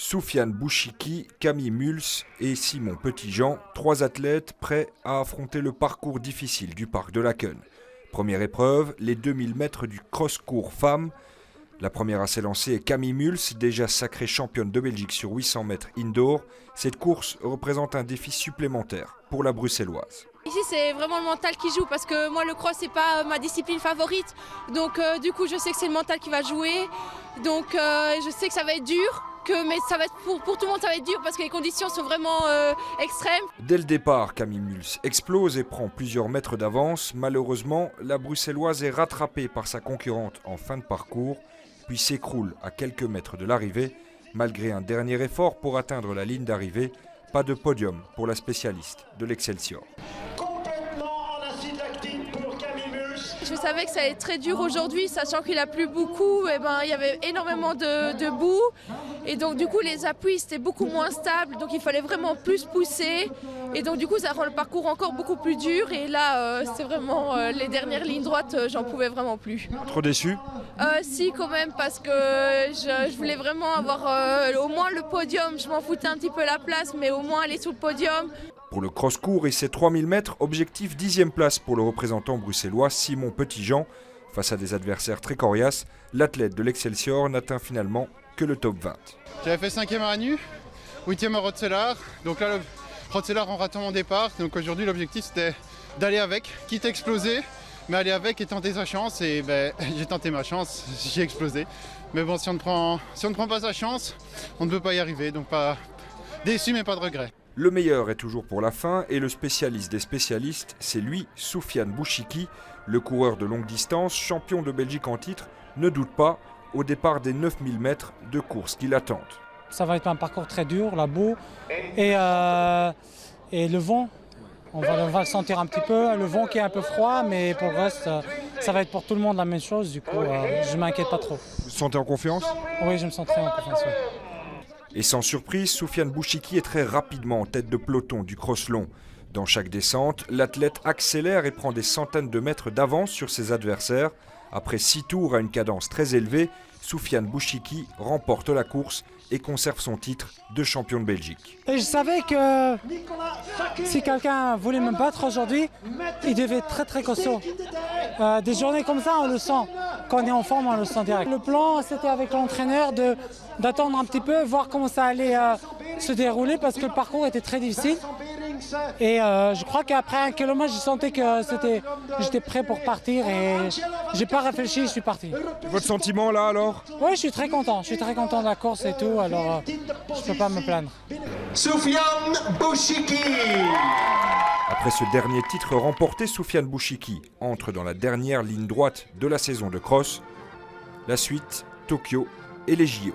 Soufiane Bouchiki, Camille Muls et Simon Petitjean, 3 athlètes prêts à affronter le parcours difficile du parc de Laken. Première épreuve, les 2000 mètres du cross-court femmes. La première à s'élancer est Camille Muls, déjà sacrée championne de Belgique sur 800 mètres indoor. Cette course représente un défi supplémentaire pour la bruxelloise. Ici, c'est vraiment le mental qui joue parce que moi, le cross, c'est pas ma discipline favorite. Donc, du coup, je sais que c'est le mental qui va jouer. Donc, je sais que ça va être dur. Mais ça va être pour tout le monde, ça va être dur parce que les conditions sont vraiment extrêmes. Dès le départ, Camille Muls explose et prend plusieurs mètres d'avance. Malheureusement, la bruxelloise est rattrapée par sa concurrente en fin de parcours, puis s'écroule à quelques mètres de l'arrivée. Malgré un dernier effort pour atteindre la ligne d'arrivée, pas de podium pour la spécialiste de l'Excelsior. Je savais que ça allait être très dur aujourd'hui, sachant qu'il a plu beaucoup, il y avait énormément de boue. Et donc du coup les appuis c'était beaucoup moins stable, donc il fallait vraiment plus pousser. Et donc du coup ça rend le parcours encore beaucoup plus dur. Et là c'est vraiment les dernières lignes droites, j'en pouvais vraiment plus. Trop déçu? Si quand même, parce que je voulais vraiment avoir au moins le podium. Je m'en foutais un petit peu la place, mais au moins aller sous le podium. Pour le cross-court et ses 3000 mètres, objectif 10e place pour le représentant bruxellois Simon Petitjean. Face à des adversaires très coriaces, l'athlète de l'Excelsior n'atteint finalement que le top 20. J'avais fait 5e à Ranu, 8e à Rotzellar. Donc là, le Rotzellar en ratant mon départ. Donc aujourd'hui, l'objectif c'était d'aller avec, quitte à exploser, mais aller avec et tenter sa chance. Et j'ai tenté ma chance, j'ai explosé. Mais bon, si on ne prend pas sa chance, on ne peut pas y arriver. Donc pas déçu, mais pas de regret. Le meilleur est toujours pour la fin et le spécialiste des spécialistes, c'est lui, Soufiane Bouchiki, le coureur de longue distance, champion de Belgique en titre, ne doute pas au départ des 9000 mètres de course qui l'attendent. Ça va être un parcours très dur, la boue et le vent. On va le sentir un petit peu, le vent qui est un peu froid, mais pour le reste, ça va être pour tout le monde la même chose. Du coup, je ne m'inquiète pas trop. Vous vous sentez en confiance? Oui, je me sens très en confiance. Oui. Et sans surprise, Soufiane Bouchiki est très rapidement en tête de peloton du cross long. Dans chaque descente, l'athlète accélère et prend des centaines de mètres d'avance sur ses adversaires. Après 6 tours à une cadence très élevée, Soufiane Bouchiki remporte la course et conserve son titre de champion de Belgique. Et je savais que si quelqu'un voulait me battre aujourd'hui, il devait être très très costaud. Des journées comme ça, on le sent. Quand on est en forme, on le sent direct. Le plan, c'était avec l'entraîneur d'attendre un petit peu, voir comment ça allait se dérouler parce que le parcours était très difficile. Et je crois qu'après 1 kilomètre, je sentais que j'étais prêt pour partir et j'ai pas réfléchi, je suis parti. Votre sentiment là alors? Oui, je suis très content de la course et tout, alors je peux pas me plaindre. Soufiane Bouchiki. Après ce dernier titre remporté, Soufiane Bouchiki entre dans la dernière ligne droite de la saison de cross. La suite, Tokyo et les JO.